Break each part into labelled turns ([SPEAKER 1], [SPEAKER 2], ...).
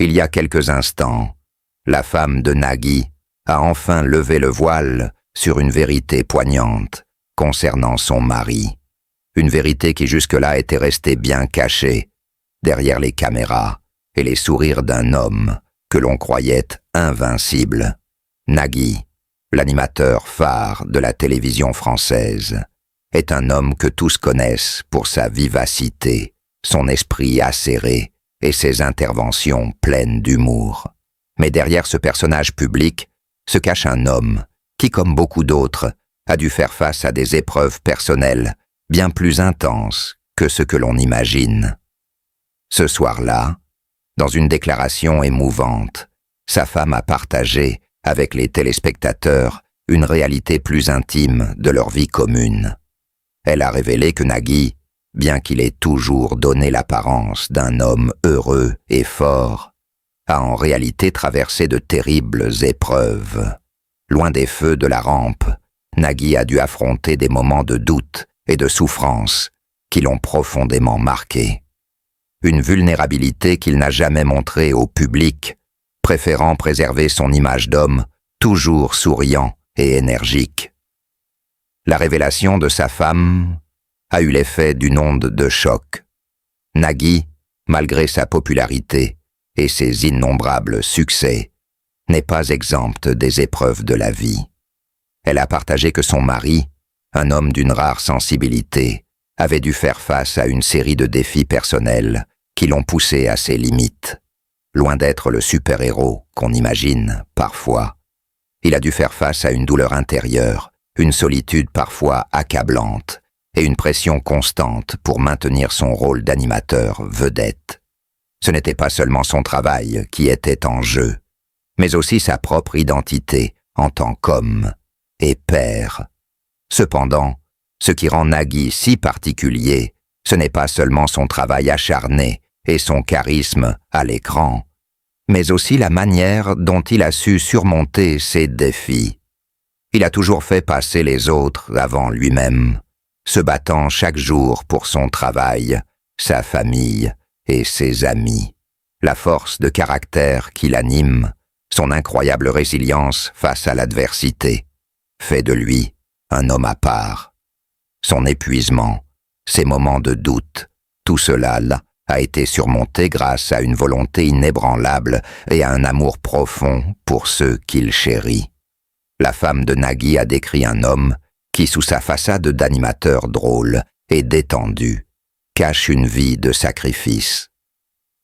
[SPEAKER 1] Il y a quelques instants, la femme de Nagui a enfin levé le voile sur une vérité poignante concernant son mari. Une vérité qui jusque-là était restée bien cachée, derrière les caméras et les sourires d'un homme que l'on croyait invincible. Nagui, l'animateur phare de la télévision française, est un homme que tous connaissent pour sa vivacité, son esprit acéré et ses interventions pleines d'humour. Mais derrière ce personnage public se cache un homme qui, comme beaucoup d'autres, a dû faire face à des épreuves personnelles bien plus intenses que ce que l'on imagine. Ce soir-là, dans une déclaration émouvante, sa femme a partagé avec les téléspectateurs une réalité plus intime de leur vie commune. Elle a révélé que Nagui, bien qu'il ait toujours donné l'apparence d'un homme heureux et fort, a en réalité traversé de terribles épreuves. Loin des feux de la rampe, Nagui a dû affronter des moments de doute et de souffrance qui l'ont profondément marqué. Une vulnérabilité qu'il n'a jamais montrée au public, préférant préserver son image d'homme toujours souriant et énergique. La révélation de sa femme a eu l'effet d'une onde de choc. Nagui, malgré sa popularité et ses innombrables succès, n'est pas exempte des épreuves de la vie. Elle a partagé que son mari, un homme d'une rare sensibilité, avait dû faire face à une série de défis personnels qui l'ont poussé à ses limites. Loin d'être le super-héros qu'on imagine parfois, il a dû faire face à une douleur intérieure, une solitude parfois accablante et une pression constante pour maintenir son rôle d'animateur vedette. Ce n'était pas seulement son travail qui était en jeu, mais aussi sa propre identité en tant qu'homme et père. Cependant, ce qui rend Nagui si particulier, ce n'est pas seulement son travail acharné et son charisme à l'écran, mais aussi la manière dont il a su surmonter ses défis. Il a toujours fait passer les autres avant lui-même, se battant chaque jour pour son travail, sa famille et ses amis. La force de caractère qui l'anime, son incroyable résilience face à l'adversité, fait de lui un homme à part. Son épuisement, ses moments de doute, tout cela a été surmonté grâce à une volonté inébranlable et à un amour profond pour ceux qu'il chérit. La femme de Nagui a décrit un homme qui, sous sa façade d'animateur drôle et détendu, cache une vie de sacrifice.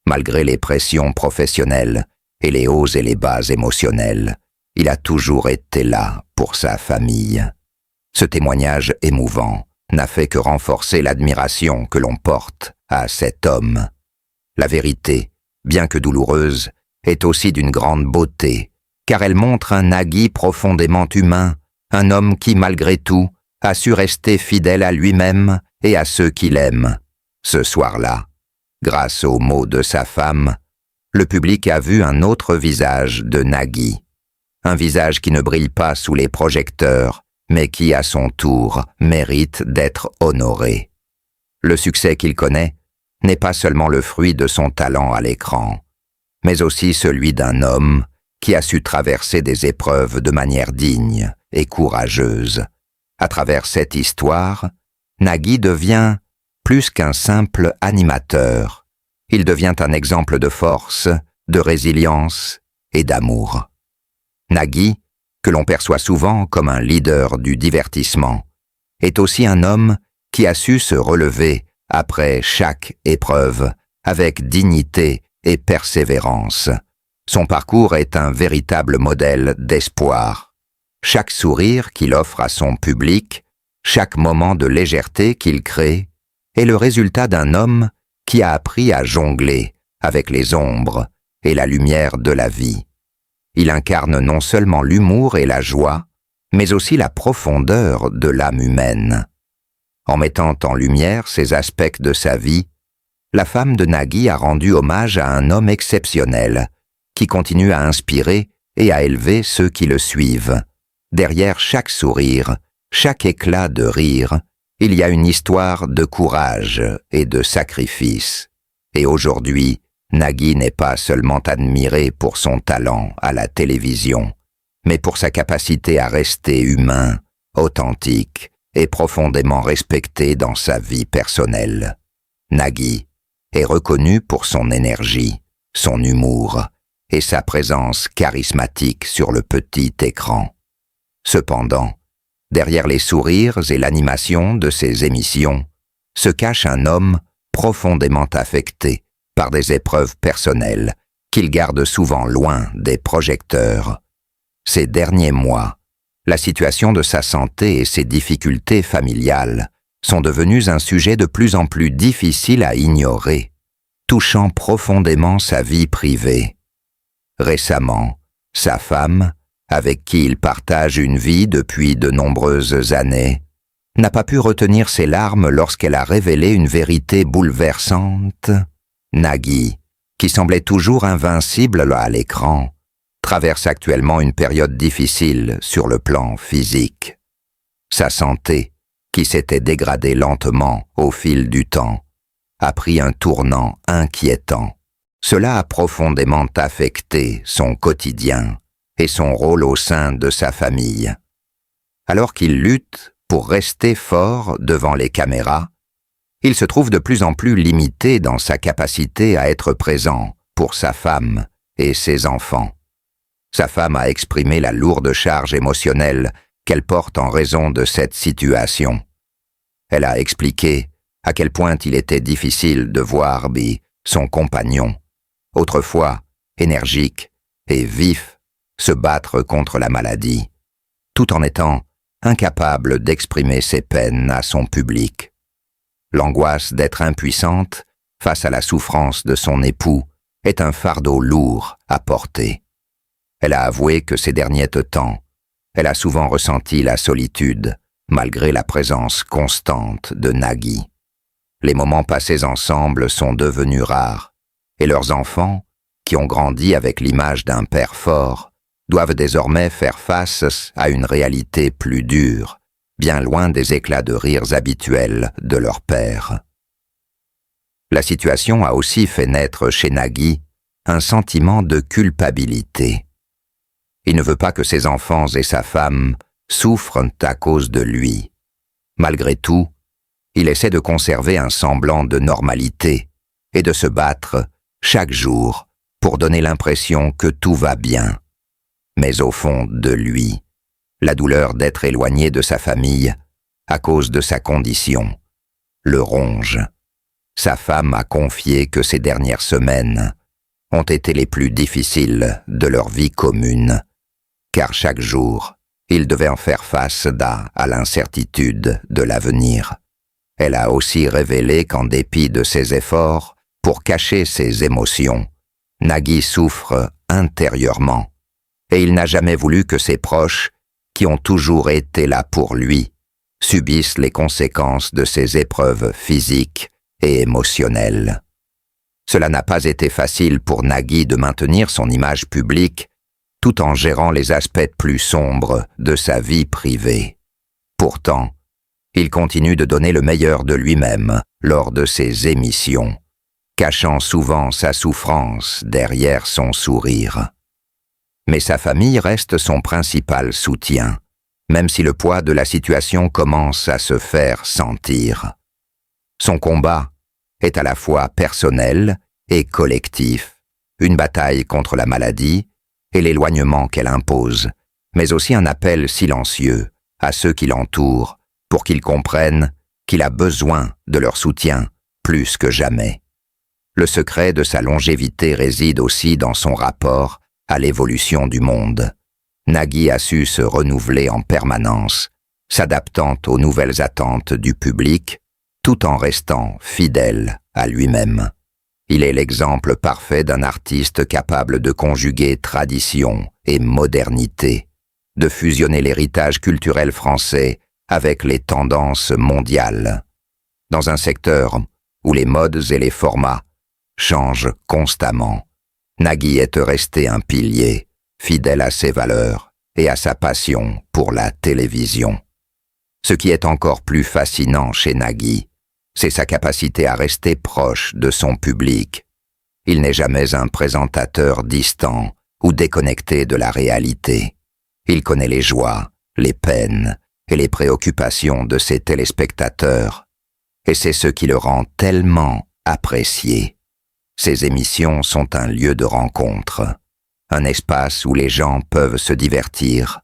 [SPEAKER 1] Malgré les pressions professionnelles et les hauts et les bas émotionnels, il a toujours été là pour sa famille. Ce témoignage émouvant n'a fait que renforcer l'admiration que l'on porte à cet homme. La vérité, bien que douloureuse, est aussi d'une grande beauté, car elle montre un Nagui profondément humain, un homme qui, malgré tout, a su rester fidèle à lui-même et à ceux qu'il aime. Ce soir-là, grâce aux mots de sa femme, le public a vu un autre visage de Nagui. Un visage qui ne brille pas sous les projecteurs, mais qui, à son tour, mérite d'être honoré. Le succès qu'il connaît n'est pas seulement le fruit de son talent à l'écran, mais aussi celui d'un homme qui a su traverser des épreuves de manière digne et courageuse. À travers cette histoire, Nagui devient plus qu'un simple animateur. Il devient un exemple de force, de résilience et d'amour. Nagui, que l'on perçoit souvent comme un leader du divertissement, est aussi un homme qui a su se relever après chaque épreuve avec dignité et persévérance. Son parcours est un véritable modèle d'espoir. Chaque sourire qu'il offre à son public, chaque moment de légèreté qu'il crée, est le résultat d'un homme qui a appris à jongler avec les ombres et la lumière de la vie. Il incarne non seulement l'humour et la joie, mais aussi la profondeur de l'âme humaine. En mettant en lumière ces aspects de sa vie, la femme de Nagui a rendu hommage à un homme exceptionnel, qui continue à inspirer et à élever ceux qui le suivent. Derrière chaque sourire, chaque éclat de rire, il y a une histoire de courage et de sacrifice. Et aujourd'hui, Nagui n'est pas seulement admiré pour son talent à la télévision, mais pour sa capacité à rester humain, authentique et profondément respecté dans sa vie personnelle. Nagui est reconnu pour son énergie, son humour et sa présence charismatique sur le petit écran. Cependant, derrière les sourires et l'animation de ses émissions, se cache un homme profondément affecté par des épreuves personnelles qu'il garde souvent loin des projecteurs. Ces derniers mois, la situation de sa santé et ses difficultés familiales sont devenues un sujet de plus en plus difficile à ignorer, touchant profondément sa vie privée. Récemment, sa femme, avec qui il partage une vie depuis de nombreuses années, n'a pas pu retenir ses larmes lorsqu'elle a révélé une vérité bouleversante. Nagui, qui semblait toujours invincible à l'écran, traverse actuellement une période difficile sur le plan physique. Sa santé, qui s'était dégradée lentement au fil du temps, a pris un tournant inquiétant. Cela a profondément affecté son quotidien et son rôle au sein de sa famille. Alors qu'il lutte pour rester fort devant les caméras, il se trouve de plus en plus limité dans sa capacité à être présent pour sa femme et ses enfants. Sa femme a exprimé la lourde charge émotionnelle qu'elle porte en raison de cette situation. Elle a expliqué à quel point il était difficile de voir son compagnon, autrefois énergique et vif, se battre contre la maladie, tout en étant incapable d'exprimer ses peines à son public. L'angoisse d'être impuissante face à la souffrance de son époux est un fardeau lourd à porter. Elle a avoué que ces derniers temps, elle a souvent ressenti la solitude, malgré la présence constante de Nagui. Les moments passés ensemble sont devenus rares, et leurs enfants, qui ont grandi avec l'image d'un père fort, doivent désormais faire face à une réalité plus dure, bien loin des éclats de rires habituels de leur père. La situation a aussi fait naître chez Nagui un sentiment de culpabilité. Il ne veut pas que ses enfants et sa femme souffrent à cause de lui. Malgré tout, il essaie de conserver un semblant de normalité et de se battre chaque jour pour donner l'impression que tout va bien. Mais au fond de lui, la douleur d'être éloigné de sa famille à cause de sa condition le ronge. Sa femme a confié que ces dernières semaines ont été les plus difficiles de leur vie commune, car chaque jour, il devait en faire face à l'incertitude de l'avenir. Elle a aussi révélé qu'en dépit de ses efforts pour cacher ses émotions, Nagui souffre intérieurement, et il n'a jamais voulu que ses proches, qui ont toujours été là pour lui, subissent les conséquences de ses épreuves physiques et émotionnelles. Cela n'a pas été facile pour Nagui de maintenir son image publique tout en gérant les aspects plus sombres de sa vie privée. Pourtant, il continue de donner le meilleur de lui-même lors de ses émissions, cachant souvent sa souffrance derrière son sourire. Mais sa famille reste son principal soutien, même si le poids de la situation commence à se faire sentir. Son combat est à la fois personnel et collectif, une bataille contre la maladie et l'éloignement qu'elle impose, mais aussi un appel silencieux à ceux qui l'entourent pour qu'ils comprennent qu'il a besoin de leur soutien plus que jamais. Le secret de sa longévité réside aussi dans son rapport à l'évolution du monde. Nagui a su se renouveler en permanence, s'adaptant aux nouvelles attentes du public, tout en restant fidèle à lui-même. Il est l'exemple parfait d'un artiste capable de conjuguer tradition et modernité, de fusionner l'héritage culturel français avec les tendances mondiales. Dans un secteur où les modes et les formats changent constamment, Nagui est resté un pilier, fidèle à ses valeurs et à sa passion pour la télévision. Ce qui est encore plus fascinant chez Nagui, c'est sa capacité à rester proche de son public il n'est jamais un présentateur distant ou déconnecté de la réalité. Il connaît les joies, les peines et les préoccupations de ses téléspectateurs, et c'est ce qui le rend tellement apprécié. Ses émissions sont un lieu de rencontre, un espace où les gens peuvent se divertir,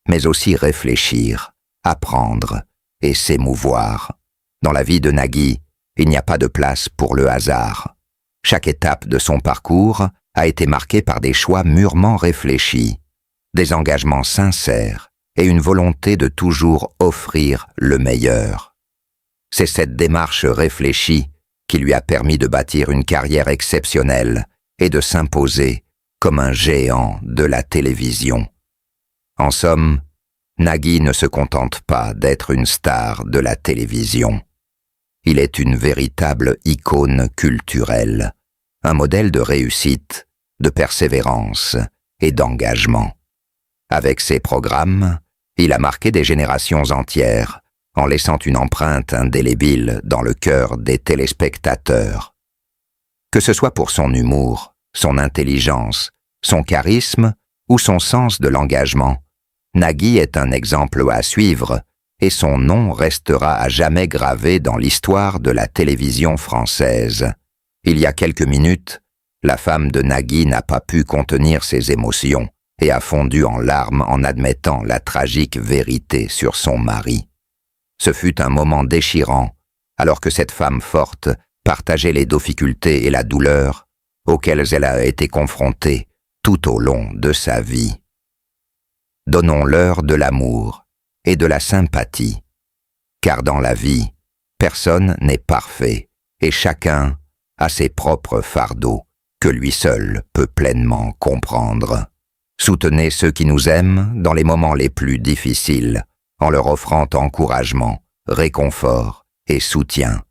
[SPEAKER 1] mais aussi réfléchir, apprendre et s'émouvoir. Dans la vie de Nagui, il n'y a pas de place pour le hasard. Chaque étape de son parcours a été marquée par des choix mûrement réfléchis, des engagements sincères et une volonté de toujours offrir le meilleur. C'est cette démarche réfléchie qui lui a permis de bâtir une carrière exceptionnelle et de s'imposer comme un géant de la télévision. En somme, Nagui ne se contente pas d'être une star de la télévision. Il est une véritable icône culturelle, un modèle de réussite, de persévérance et d'engagement. Avec ses programmes, il a marqué des générations entières, en laissant une empreinte indélébile dans le cœur des téléspectateurs. Que ce soit pour son humour, son intelligence, son charisme ou son sens de l'engagement, Nagui est un exemple à suivre et son nom restera à jamais gravé dans l'histoire de la télévision française. Il y a quelques minutes, la femme de Nagui n'a pas pu contenir ses émotions et a fondu en larmes en admettant la tragique vérité sur son mari. Ce fut un moment déchirant, alors que cette femme forte partageait les difficultés et la douleur auxquelles elle a été confrontée tout au long de sa vie. Donnons-leur de l'amour et de la sympathie, car dans la vie, personne n'est parfait et chacun a ses propres fardeaux que lui seul peut pleinement comprendre. Soutenez ceux qui nous aiment dans les moments les plus difficiles, en leur offrant encouragement, réconfort et soutien.